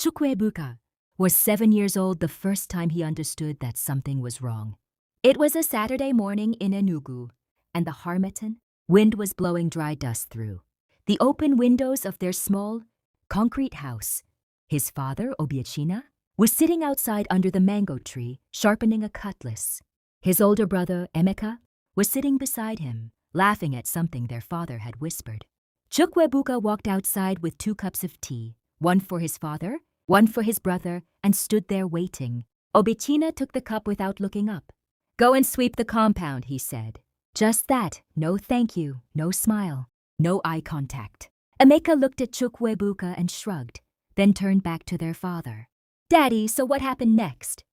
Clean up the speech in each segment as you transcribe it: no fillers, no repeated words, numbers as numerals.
Chukwuebuka was 7 years old the first time he understood that something was wrong. It was a Saturday morning in Enugu, and the Harmattan wind was blowing dry dust through the open windows of their small, concrete house. His father, Obiachina, was sitting outside under the mango tree, sharpening a cutlass. His older brother, Emeka, was sitting beside him, laughing at something their father had whispered. Chukwuebuka walked outside with 2 cups of tea, one for his father, one for his brother, and stood there waiting. Obiachina took the cup without looking up. "Go and sweep the compound," he said. Just that, no thank you, no smile, no eye contact. Emeka looked at Chukwuebuka and shrugged, then turned back to their father. "Daddy, so what happened next?"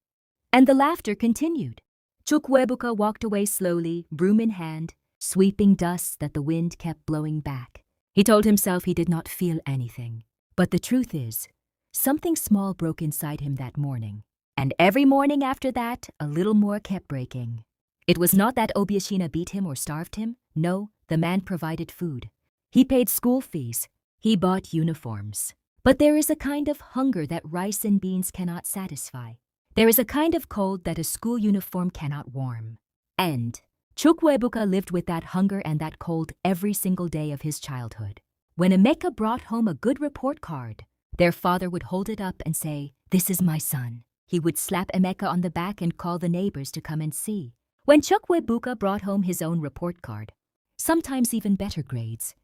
And the laughter continued. Chukwuebuka walked away slowly, broom in hand, sweeping dust that the wind kept blowing back. He told himself he did not feel anything. But the truth is, something small broke inside him that morning. And every morning after that, a little more kept breaking. It was not that Obiachina beat him or starved him. No, the man provided food. He paid school fees. He bought uniforms. But there is a kind of hunger that rice and beans cannot satisfy. There is a kind of cold that a school uniform cannot warm. And Chukwuebuka lived with that hunger and that cold every single day of his childhood. When Emeka brought home a good report card, their father would hold it up and say, "This is my son." He would slap Emeka on the back and call the neighbors to come and see. When Chukwuebuka brought home his own report card, sometimes even better grades,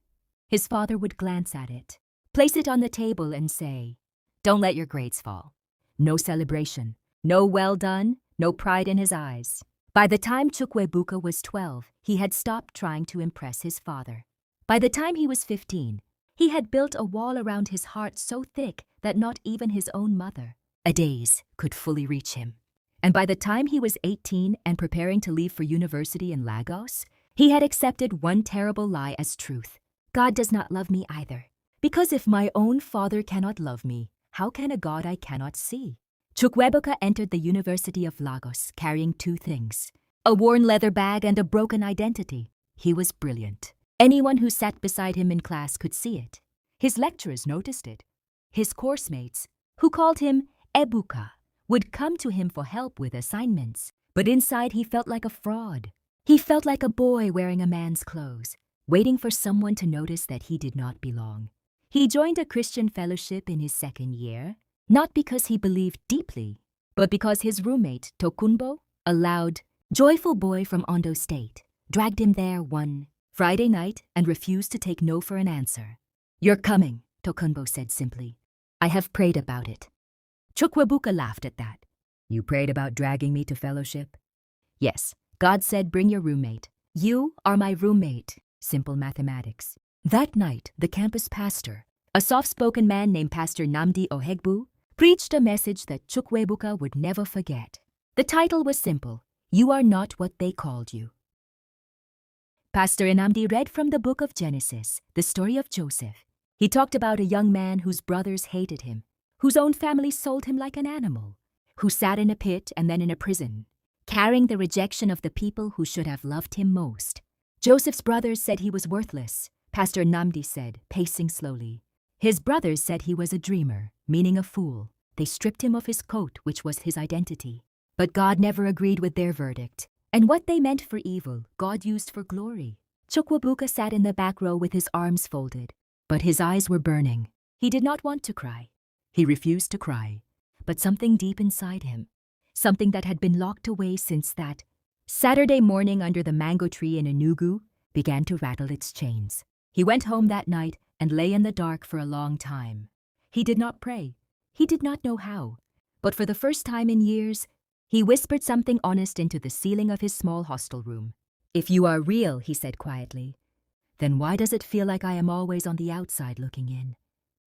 his father would glance at it, place it on the table and say, "Don't let your grades fall." No celebration, no well done, no pride in his eyes. By the time Chukwuebuka was 12, he had stopped trying to impress his father. By the time he was 15, he had built a wall around his heart so thick that not even his own mother, Adaze, could fully reach him. And by the time he was 18 and preparing to leave for university in Lagos, he had accepted one terrible lie as truth. God does not love me either. Because if my own father cannot love me, how can a God I cannot see? Chukwuebuka entered the University of Lagos carrying 2 things, a worn leather bag and a broken identity. He was brilliant. Anyone who sat beside him in class could see it. His lecturers noticed it. His course mates, who called him Ebuka, would come to him for help with assignments. But inside he felt like a fraud. He felt like a boy wearing a man's clothes, waiting for someone to notice that he did not belong. He joined a Christian fellowship in his 2nd year, not because he believed deeply, but because his roommate, Tokunbo, a loud, joyful boy from Ondo State, dragged him there one Friday night and refused to take no for an answer. "You're coming," Tokunbo said simply. "I have prayed about it." Chukwuebuka laughed at that. "You prayed about dragging me to fellowship?" "Yes, God said bring your roommate. You are my roommate." Simple mathematics. That night, the campus pastor, a soft-spoken man named Pastor Nnamdi Ohegbu, preached a message that Chukwuebuka would never forget. The title was simple, "You are not what they called you." Pastor Nnamdi read from the book of Genesis, the story of Joseph. He talked about a young man whose brothers hated him, whose own family sold him like an animal, who sat in a pit and then in a prison, carrying the rejection of the people who should have loved him most. Joseph's brothers said he was worthless, Pastor Nnamdi said, pacing slowly. His brothers said he was a dreamer, meaning a fool. They stripped him of his coat, which was his identity. But God never agreed with their verdict. And what they meant for evil, God used for glory. Chukwuebuka sat in the back row with his arms folded, but his eyes were burning. He did not want to cry. He refused to cry. But something deep inside him, something that had been locked away since that Saturday morning under the mango tree in Enugu, began to rattle its chains. He went home that night and lay in the dark for a long time. He did not pray. He did not know how. But for the first time in years, he whispered something honest into the ceiling of his small hostel room. "If you are real," he said quietly, "then why does it feel like I am always on the outside looking in?"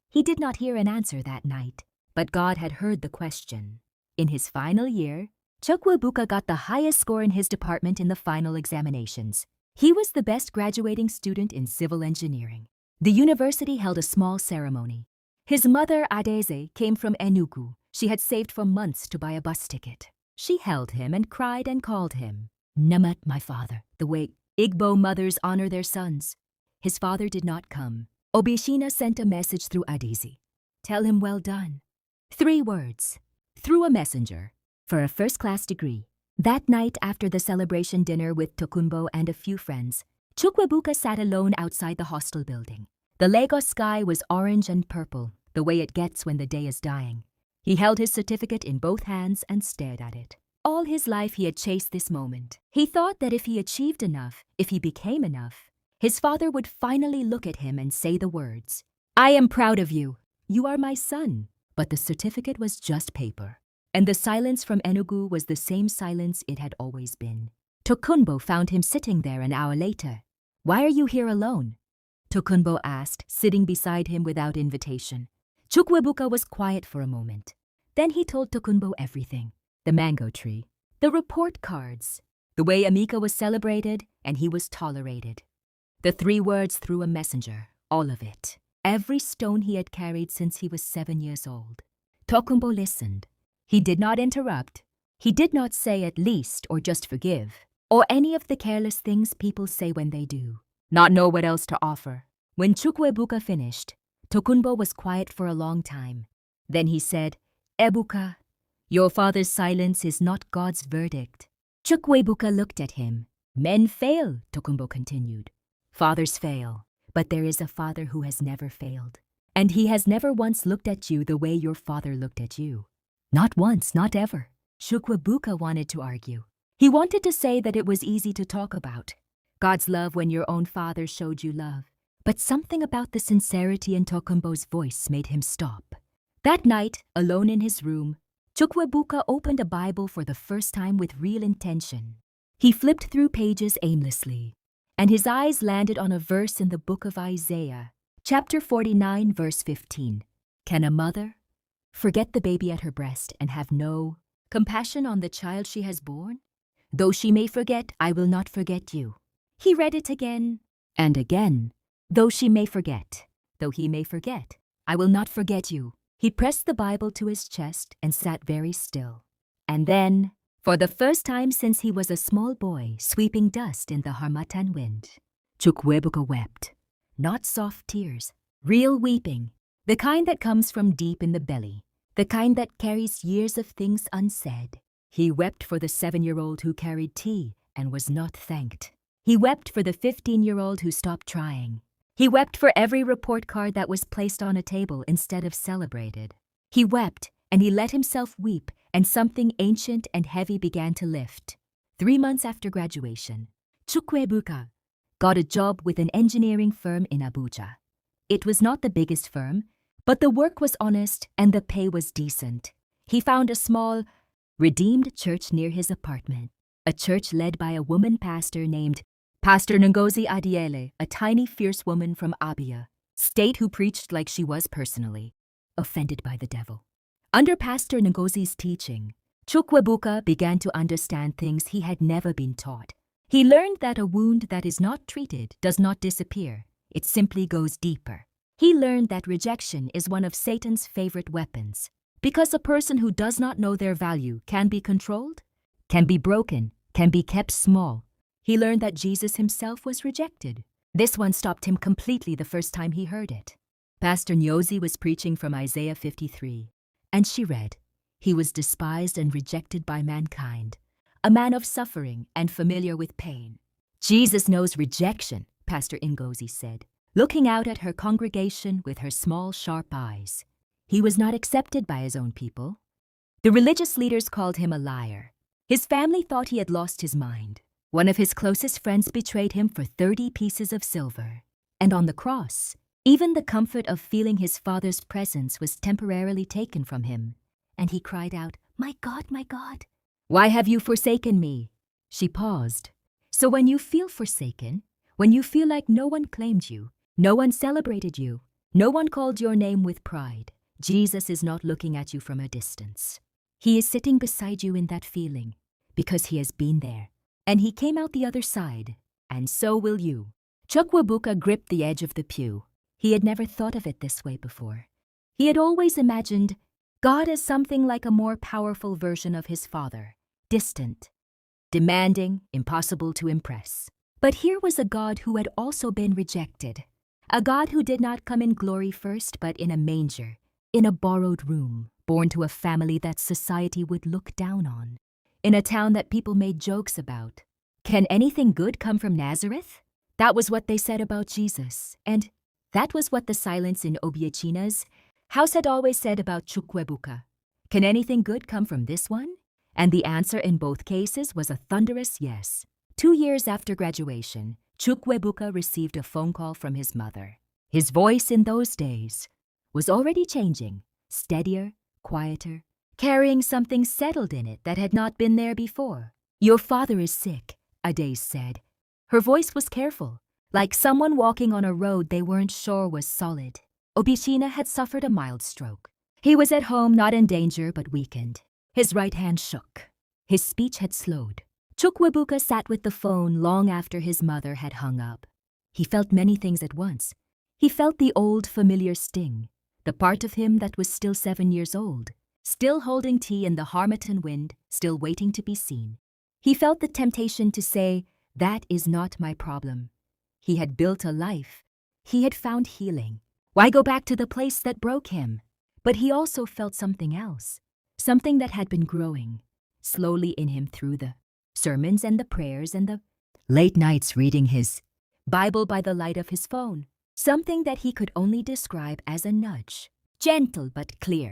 He did not hear an answer that night, but God had heard the question. In his final year, Chukwuebuka got the highest score in his department in the final examinations. He was the best graduating student in civil engineering. The university held a small ceremony. His mother, Adaze, came from Enugu. She had saved for months to buy a bus ticket. She held him and cried and called him Namat, my father, the way Igbo mothers honor their sons. His father did not come. Obiachina sent a message through Adizi. "Tell him well done." 3 words. Through a messenger. For a first-class degree. That night after the celebration dinner with Tokunbo and a few friends, Chukwuebuka sat alone outside the hostel building. The Lagos sky was orange and purple, the way it gets when the day is dying. He held his certificate in both hands and stared at it. All his life he had chased this moment. He thought that if he achieved enough, if he became enough, his father would finally look at him and say the words, "I am proud of you. You are my son." But the certificate was just paper. And the silence from Enugu was the same silence it had always been. Tokunbo found him sitting there an hour later. "Why are you here alone?" Tokunbo asked, sitting beside him without invitation. Chukwuebuka was quiet for a moment. Then he told Tokunbo everything. The mango tree, the report cards, the way Amika was celebrated and he was tolerated. The 3 words through a messenger, all of it. Every stone he had carried since he was 7 years old. Tokunbo listened. He did not interrupt. He did not say at least or just forgive, or any of the careless things people say when they do, not know what else to offer. When Chukwuebuka finished, Tokunbo was quiet for a long time. Then he said, "Ebuka, your father's silence is not God's verdict." Chukwuebuka looked at him. "Men fail," Tokunbo continued. "Fathers fail, but there is a father who has never failed. And he has never once looked at you the way your father looked at you. Not once, not ever." Chukwuebuka wanted to argue. He wanted to say that it was easy to talk about. God's love when your own father showed you love. But something about the sincerity in Tokunbo's voice made him stop. That night, alone in his room, Chukwuebuka opened a Bible for the first time with real intention. He flipped through pages aimlessly, and his eyes landed on a verse in the book of Isaiah, chapter 49, verse 15. "Can a mother forget the baby at her breast and have no compassion on the child she has borne? Though she may forget, I will not forget you." He read it again and again. "Though she may forget, though he may forget, I will not forget you." He pressed the Bible to his chest and sat very still. And then, for the first time since he was a small boy sweeping dust in the harmattan wind, Chukwuebuka wept. Not soft tears, real weeping, the kind that comes from deep in the belly, the kind that carries years of things unsaid. He wept for the 7-year-old who carried tea and was not thanked. He wept for the 15-year-old who stopped trying. He wept for every report card that was placed on a table instead of celebrated. He wept, and he let himself weep, and something ancient and heavy began to lift. 3 months after graduation, Chukwuebuka got a job with an engineering firm in Abuja. It was not the biggest firm, but the work was honest and the pay was decent. He found a small, redeemed church near his apartment, a church led by a woman pastor named Pastor Ngozi Adiele, a tiny, fierce woman from Abia, state who preached like she was personally offended by the devil. Under Pastor Ngozi's teaching, Chukwuebuka began to understand things he had never been taught. He learned that a wound that is not treated does not disappear. It simply goes deeper. He learned that rejection is one of Satan's favorite weapons, because a person who does not know their value can be controlled, can be broken, can be kept small. He learned that Jesus himself was rejected. This one stopped him completely the first time he heard it. Pastor Nyozi was preaching from Isaiah 53, and she read, "He was despised and rejected by mankind, a man of suffering and familiar with pain." Jesus knows rejection, Pastor Ngozi said, looking out at her congregation with her small, sharp eyes. He was not accepted by his own people. The religious leaders called him a liar. His family thought he had lost his mind. One of his closest friends betrayed him for 30 pieces of silver. And on the cross, even the comfort of feeling his Father's presence was temporarily taken from him. And he cried out, my God, why have you forsaken me?" She paused. So when you feel forsaken, when you feel like no one claimed you, no one celebrated you, no one called your name with pride, Jesus is not looking at you from a distance. He is sitting beside you in that feeling, because he has been there. And he came out the other side, and so will you. Chukwuebuka gripped the edge of the pew. He had never thought of it this way before. He had always imagined God as something like a more powerful version of his father, distant, demanding, impossible to impress. But here was a God who had also been rejected, a God who did not come in glory first but in a manger, in a borrowed room, born to a family that society would look down on, in a town that people made jokes about. Can anything good come from Nazareth? That was what they said about Jesus, and that was what the silence in Obiechina's house had always said about Chukwuebuka. Can anything good come from this one? And the answer in both cases was a thunderous yes. 2 years after graduation, Chukwuebuka received a phone call from his mother. His voice in those days was already changing, steadier, quieter, carrying something settled in it that had not been there before. "Your father is sick," Ade said. Her voice was careful, like someone walking on a road they weren't sure was solid. Obiechina had suffered a mild stroke. He was at home, not in danger, but weakened. His right hand shook. His speech had slowed. Chukwuebuka sat with the phone long after his mother had hung up. He felt many things at once. He felt the old familiar sting, the part of him that was still 7 years old, still holding tea in the Harmattan wind, still waiting to be seen. He felt the temptation to say, "That is not my problem." He had built a life. He had found healing. Why go back to the place that broke him? But he also felt something else, something that had been growing slowly in him through the sermons and the prayers and the late nights reading his Bible by the light of his phone, something that he could only describe as a nudge, gentle but clear.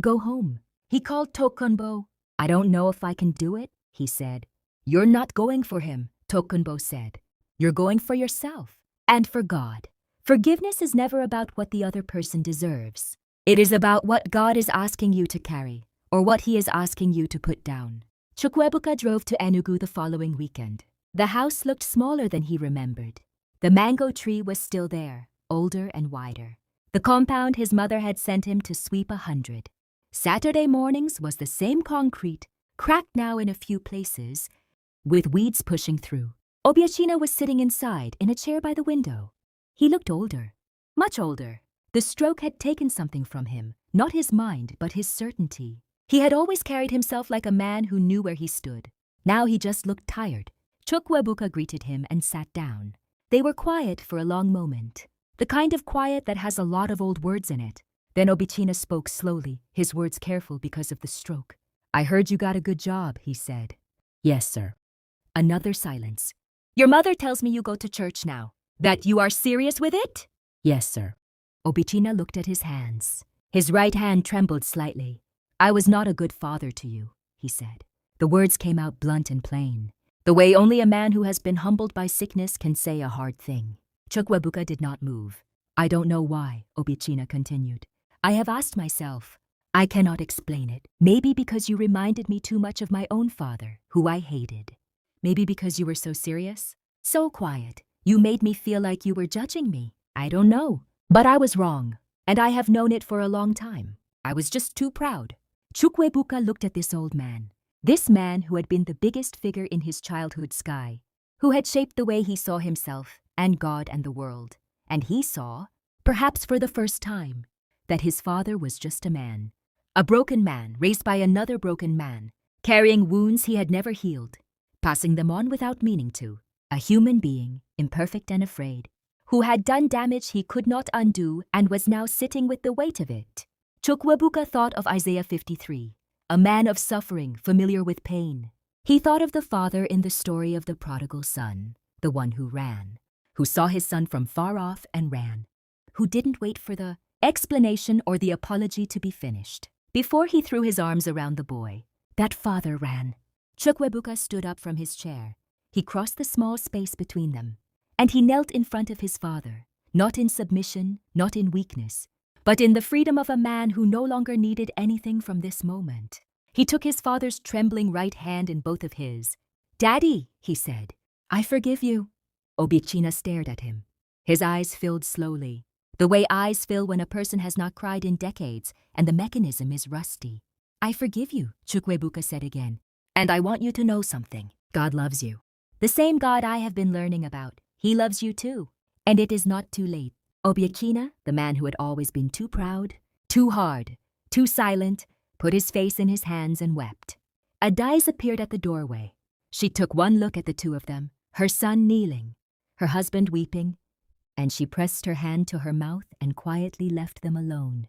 "Go home." He called Tokunbo. "I don't know if I can do it," he said. "You're not going for him," Tokunbo said. "You're going for yourself and for God. Forgiveness is never about what the other person deserves. It is about what God is asking you to carry, or what he is asking you to put down." Chukwuebuka drove to Enugu the following weekend. The house looked smaller than he remembered. The mango tree was still there, older and wider. The compound his mother had sent him to sweep 100. Saturday mornings was the same concrete, cracked now in a few places, with weeds pushing through. Obiechina was sitting inside in a chair by the window. He looked older, much older. The stroke had taken something from him, not his mind, but his certainty. He had always carried himself like a man who knew where he stood. Now he just looked tired. Chukwuebuka greeted him and sat down. They were quiet for a long moment, the kind of quiet that has a lot of old words in it. Then Obiechina spoke slowly, his words careful because of the stroke. "I heard you got a good job," he said. "Yes, sir." Another silence. "Your mother tells me you go to church now. That you are serious with it?" "Yes, sir." Obiechina looked at his hands. His right hand trembled slightly. "I was not a good father to you," he said. The words came out blunt and plain, the way only a man who has been humbled by sickness can say a hard thing. Chukwuebuka did not move. "I don't know why," Obiechina continued. "I have asked myself. I cannot explain it. Maybe because you reminded me too much of my own father, who I hated. Maybe because you were so serious, so quiet. You made me feel like you were judging me. I don't know. But I was wrong, and I have known it for a long time. I was just too proud." Chukwuebuka looked at this old man, this man who had been the biggest figure in his childhood sky, who had shaped the way he saw himself and God and the world. And he saw, perhaps for the first time, that his father was just a man raised by another broken man, carrying wounds he had never healed, passing them on without meaning to, a human being, imperfect and afraid, who had done damage he could not undo and was now sitting with the weight of it. Chukwuebuka thought of Isaiah 53, a man of suffering, familiar with pain. He thought of the father in the story of the prodigal son, the one who ran, who saw his son from far off and ran, who didn't wait for the explanation or the apology to be finished. Before he threw his arms around the boy, that father ran. Chukwuebuka stood up from his chair. He crossed the small space between them, and he knelt in front of his father, not in submission, not in weakness, but in the freedom of a man who no longer needed anything from this moment. He took his father's trembling right hand in both of his. "Daddy," he said, "I forgive you." Obiechina stared at him. His eyes filled slowly, the way eyes fill when a person has not cried in decades and the mechanism is rusty. "I forgive you," Chukwuebuka said again, "and I want you to know something. God loves you. The same God I have been learning about. He loves you too, and it is not too late." Obiechina, the man who had always been too proud, too hard, too silent, put his face in his hands and wept. Adais appeared at the doorway. She took one look at the two of them, her son kneeling, her husband weeping, and she pressed her hand to her mouth and quietly left them alone.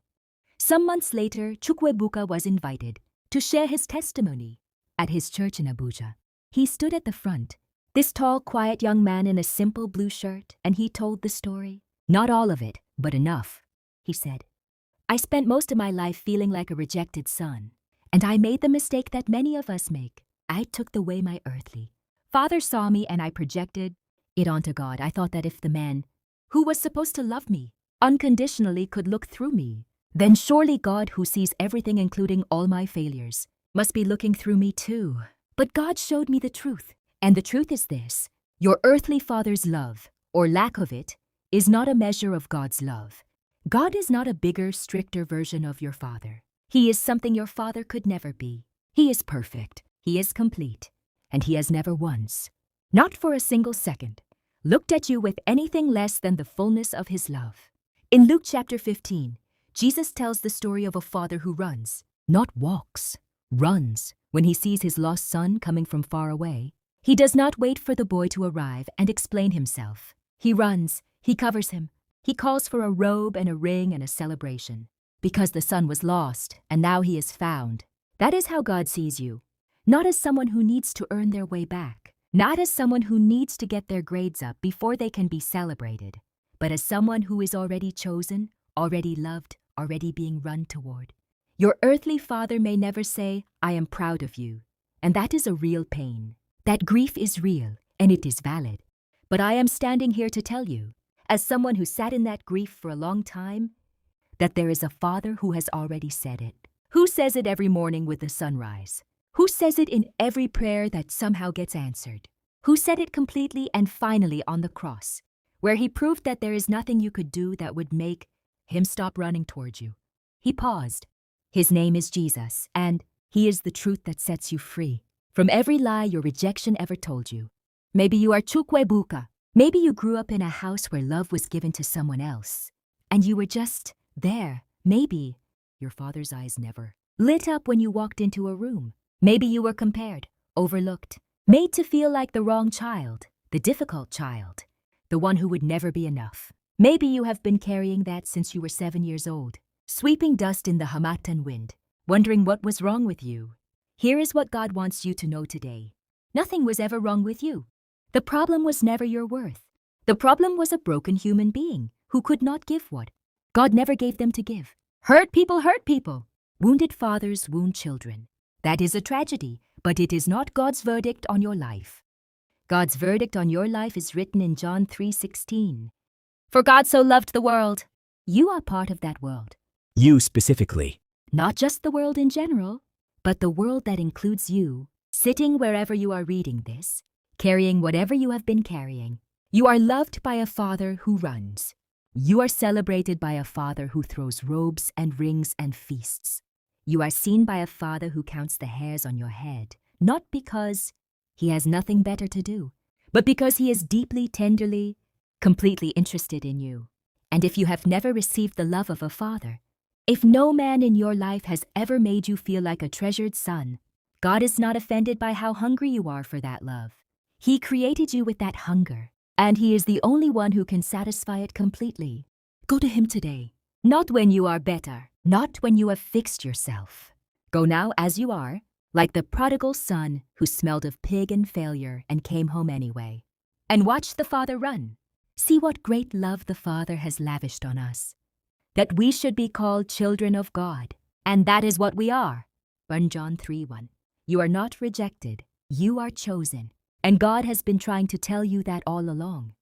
Some months later, Chukwuebuka was invited to share his testimony at his church in Abuja. He stood at the front, this tall, quiet young man in a simple blue shirt, and he told the story. Not all of it, but enough, he said. I spent most of my life feeling like a rejected son, and I made the mistake that many of us make. I took the way my earthly father saw me and I projected it onto God. I thought that if the man who was supposed to love me unconditionally could look through me, then surely God, who sees everything including all my failures, must be looking through me too. But God showed me the truth, and the truth is this: your earthly father's love, or lack of it, is not a measure of God's love. God is not a bigger, stricter version of your father. He is something your father could never be. He is perfect, he is complete, and he has never once, not for a single second, looked at you with anything less than the fullness of his love. In Luke chapter 15, Jesus tells the story of a father who runs, not walks, runs, when he sees his lost son coming from far away. He does not wait for the boy to arrive and explain himself. He runs, he covers him, he calls for a robe and a ring and a celebration, because the son was lost and now he is found. That is how God sees you, not as someone who needs to earn their way back, not as someone who needs to get their grades up before they can be celebrated, but as someone who is already chosen, already loved, already being run toward. Your earthly father may never say, I am proud of you, and that is a real pain. That grief is real, and it is valid. But I am standing here to tell you, as someone who sat in that grief for a long time, that there is a father who has already said it. Who says it every morning with the sunrise? Who says it in every prayer that somehow gets answered? Who said it completely and finally on the cross, where he proved that there is nothing you could do that would make him stop running towards you? He paused. His name is Jesus, and he is the truth that sets you free from every lie your rejection ever told you. Maybe you are Chukwuebuka. Maybe you grew up in a house where love was given to someone else, and you were just there. Maybe your father's eyes never lit up when you walked into a room. Maybe you were compared, overlooked, made to feel like the wrong child, the difficult child, the one who would never be enough. Maybe you have been carrying that since you were 7 years old, sweeping dust in the Hamatan wind, wondering what was wrong with you. Here is what God wants you to know today. Nothing was ever wrong with you. The problem was never your worth. The problem was a broken human being who could not give what God never gave them to give. Hurt people hurt people. Wounded fathers wound children. That is a tragedy, but it is not God's verdict on your life. God's verdict on your life is written in John 3:16. For God so loved the world. You are part of that world. You specifically. Not just the world in general, but the world that includes you, sitting wherever you are reading this, carrying whatever you have been carrying. You are loved by a father who runs. You are celebrated by a father who throws robes and rings and feasts. You are seen by a father who counts the hairs on your head, not because he has nothing better to do, but because he is deeply, tenderly, completely interested in you. And if you have never received the love of a father, if no man in your life has ever made you feel like a treasured son, God is not offended by how hungry you are for that love. He created you with that hunger, and he is the only one who can satisfy it completely. Go to him today, not when you are better, not when you have fixed yourself. Go now as you are, like the prodigal son who smelled of pig and failure and came home anyway. And watch the Father run. See what great love the Father has lavished on us. That we should be called children of God, and that is what we are. 1 John 3:1. You are not rejected, you are chosen, and God has been trying to tell you that all along.